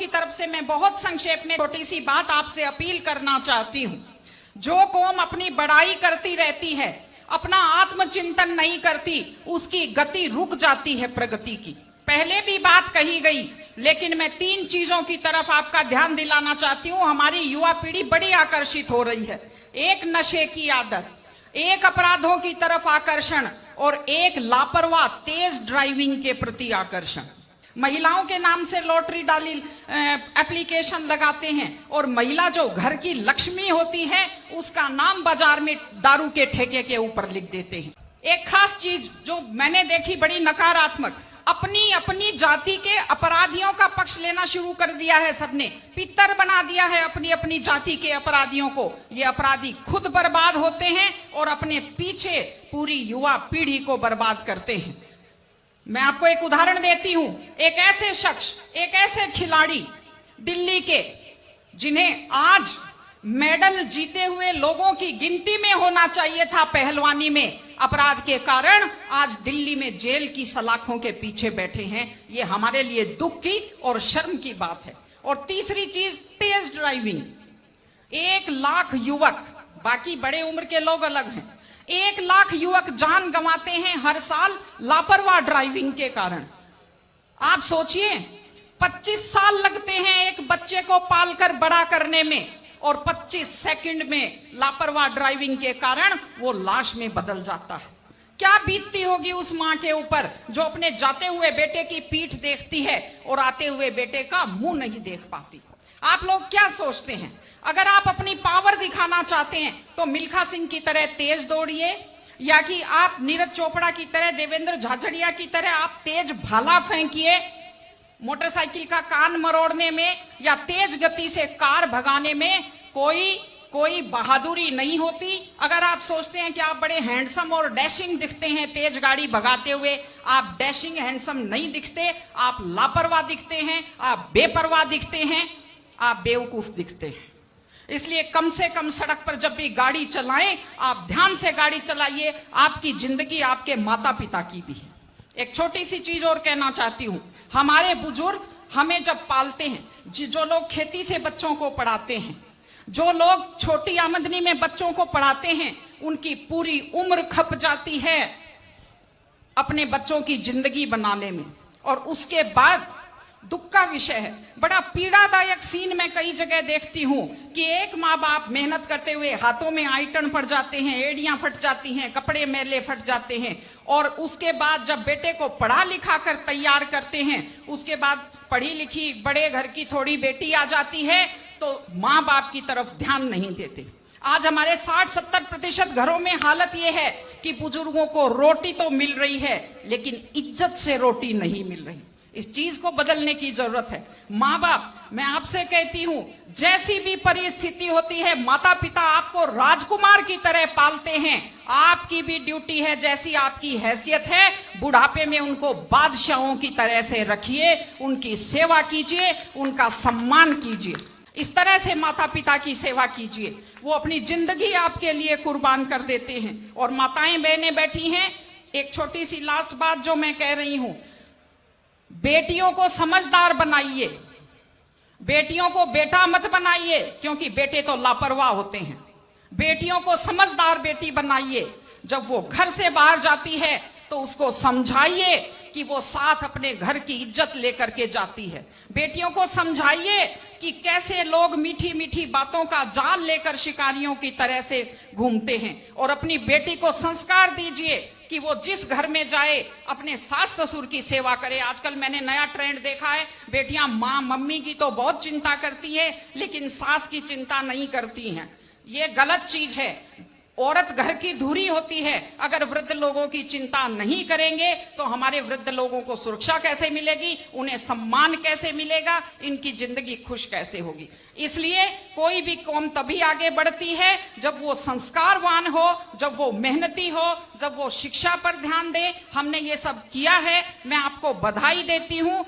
की तरफ से मैं बहुत संक्षेप में छोटी सी बात आपसे अपील करना चाहती हूं। जो कौम अपनी बड़ाई करती रहती है, अपना आत्मचिंतन नहीं करती, उसकी गति रुक जाती है प्रगति की। पहले भी बात कही गई, लेकिन मैं 3 चीजों की तरफ आपका ध्यान दिलाना चाहती हूं। हमारी युवा पीढ़ी बड़ी आकर्षित हो रही है। एक नशे की आदत, एक अपराधों की तरफ आकर्षण और एक लापरवाह तेज ड्राइविंग के प्रति आकर्षण। महिलाओं के नाम से लॉटरी डाली एप्लीकेशन लगाते हैं और महिला जो घर की लक्ष्मी होती है उसका नाम बाजार में दारू के ठेके के ऊपर लिख देते हैं। एक खास चीज जो मैंने देखी बड़ी नकारात्मक, अपनी अपनी जाति के अपराधियों का पक्ष लेना शुरू कर दिया है। सबने पितर बना दिया है अपनी अपनी जाति के अपराधियों को। ये अपराधी खुद बर्बाद होते हैं और अपने पीछे पूरी युवा पीढ़ी को बर्बाद करते हैं। मैं आपको एक उदाहरण देती हूं। एक ऐसे शख्स, एक ऐसे खिलाड़ी दिल्ली के, जिन्हें आज मेडल जीते हुए लोगों की गिनती में होना चाहिए था पहलवानी में, अपराध के कारण आज दिल्ली में जेल की सलाखों के पीछे बैठे हैं। ये हमारे लिए दुख की और शर्म की बात है। और तीसरी चीज, तेज ड्राइविंग। 1 लाख युवक, बाकी बड़े उम्र के लोग अलग हैं, 1 लाख युवक जान गंवाते हैं हर साल लापरवाह ड्राइविंग के कारण। आप सोचिए, 25 साल लगते हैं एक बच्चे को पालकर बड़ा करने में और 25 सेकंड में लापरवाह ड्राइविंग के कारण वो लाश में बदल जाता है। क्या बीतती होगी उस मां के ऊपर जो अपने जाते हुए बेटे की पीठ देखती है और आते हुए बेटे का मुंह नहीं देख पाती। आप लोग क्या सोचते हैं? अगर आप अपनी पावर दिखाना चाहते हैं तो मिल्खा सिंह की तरह तेज दौड़िए, या कि आप नीरज चोपड़ा की तरह, देवेंद्र झाझड़िया की तरह आप तेज भाला फेंकिए मोटरसाइकिल का कान मरोड़ने में, या तेज गति से कार भगाने में कोई बहादुरी नहीं होती। अगर आप सोचते हैं कि आप बड़े हैंडसम और डैशिंग दिखते हैं तेज गाड़ी भगाते हुए, आप डैशिंग हैंडसम नहीं दिखते, आप लापरवाह दिखते हैं, आप बेपरवाह दिखते हैं, आप बेवकूफ दिखते हैं। इसलिए कम से कम सड़क पर जब भी गाड़ी चलाएं, आप ध्यान से गाड़ी चलाइए। आपकी जिंदगी आपके माता पिता की भी है। एक छोटी सी चीज और कहना चाहती हूं। हमारे बुजुर्ग हमें जब पालते हैं, जो लोग खेती से बच्चों को पढ़ाते हैं, जो लोग छोटी आमदनी में बच्चों को पढ़ाते हैं, उनकी पूरी उम्र खप जाती है अपने बच्चों की जिंदगी बनाने में। और उसके बाद दुख का विषय है, बड़ा पीड़ादायक सीन मैं कई जगह देखती हूं कि एक माँ बाप मेहनत करते हुए हाथों में आइटन पड़ जाते हैं, एड़ियां फट जाती हैं, कपड़े मैले फट जाते हैं, और उसके बाद जब बेटे को पढ़ा लिखा कर तैयार करते हैं, उसके बाद पढ़ी लिखी बड़े घर की थोड़ी बेटी आ जाती है तो माँ बाप की तरफ ध्यान नहीं देते। आज हमारे 60-70% घरों में हालत यह है कि बुजुर्गों को रोटी तो मिल रही है लेकिन इज्जत से रोटी नहीं मिल रही। इस चीज को बदलने की जरूरत है। माँ बाप, मैं आपसे कहती हूं, जैसी भी परिस्थिति होती है, माता पिता आपको राजकुमार की तरह पालते हैं। आपकी भी ड्यूटी है, जैसी आपकी हैसियत है, बुढ़ापे में उनको बादशाहों की तरह से रखिए, उनकी सेवा कीजिए, उनका सम्मान कीजिए। इस तरह से माता पिता की सेवा कीजिए। वो अपनी जिंदगी आपके लिए कुर्बान कर देते हैं। और माताएं बहनें बैठी हैं, एक छोटी सी लास्ट बात जो मैं कह रही हूं, बेटियों को समझदार बनाइए, बेटियों को बेटा मत बनाइए, क्योंकि बेटे तो लापरवाह होते हैं। बेटियों को समझदार बेटी बनाइए। जब वो घर से बाहर जाती है तो उसको समझाइए कि वो साथ अपने घर की इज्जत लेकर के जाती है। बेटियों को समझाइए कि कैसे लोग मीठी मीठी बातों का जाल लेकर शिकारियों की तरह से घूमते हैं। और अपनी बेटी को संस्कार दीजिए कि वो जिस घर में जाए अपने सास ससुर की सेवा करे। आजकल मैंने नया ट्रेंड देखा है, बेटियां माँ मम्मी की तो बहुत चिंता करती है लेकिन सास की चिंता नहीं करती हैं। ये गलत चीज है। औरत घर की धुरी होती है। अगर वृद्ध लोगों की चिंता नहीं करेंगे तो हमारे वृद्ध लोगों को सुरक्षा कैसे मिलेगी, उन्हें सम्मान कैसे मिलेगा, इनकी जिंदगी खुश कैसे होगी। इसलिए कोई भी कौम तभी आगे बढ़ती है जब वो संस्कारवान हो, जब वो मेहनती हो, जब वो शिक्षा पर ध्यान दे। हमने ये सब किया है, मैं आपको बधाई देती हूं।